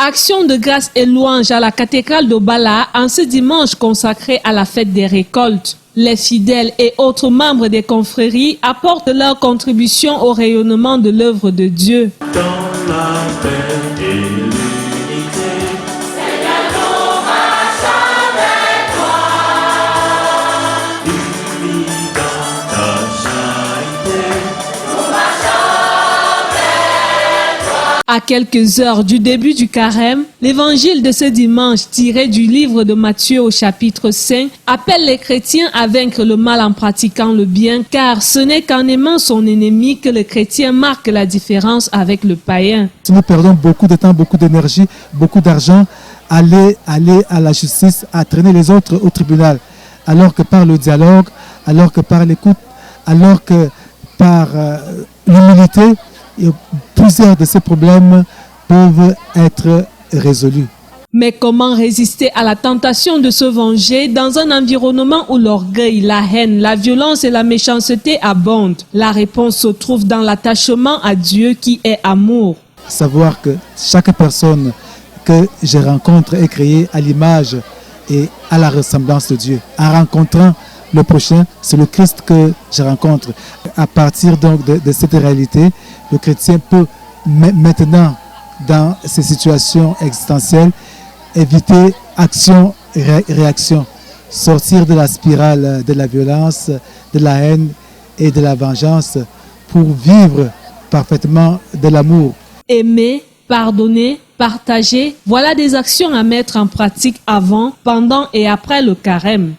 Action de grâce et louange à la cathédrale d'Obala en ce dimanche consacré à la fête des récoltes. Les fidèles et autres membres des confréries apportent leur contribution au rayonnement de l'œuvre de Dieu. Dans la paix et l'unité, Seigneur, nous marchons avec toi. Unis dans ta charité, nous marchons avec toi. À quelques heures du début du carême, l'évangile de ce dimanche tiré du livre de Matthieu au chapitre 5 appelle les chrétiens à vaincre le mal en pratiquant le bien, car ce n'est qu'en aimant son ennemi que le chrétien marque la différence avec le païen. Nous perdons beaucoup de temps, beaucoup d'énergie, beaucoup d'argent à aller à la justice, à traîner les autres au tribunal, alors que par le dialogue, alors que par l'écoute, alors que par l'humilité, plusieurs de ces problèmes peuvent être résolus. Mais comment résister à la tentation de se venger dans un environnement où l'orgueil, la haine, la violence et la méchanceté abondent? La réponse se trouve dans l'attachement à Dieu qui est amour. Savoir que chaque personne que je rencontre est créée à l'image et à la ressemblance de Dieu. En rencontrant le prochain, c'est le Christ que je rencontre. À partir donc de cette réalité, le chrétien peut maintenant, dans ces situations existentielles, éviter action et réaction, sortir de la spirale de la violence, de la haine et de la vengeance pour vivre parfaitement de l'amour. Aimer, pardonner, partager, voilà des actions à mettre en pratique avant, pendant et après le carême.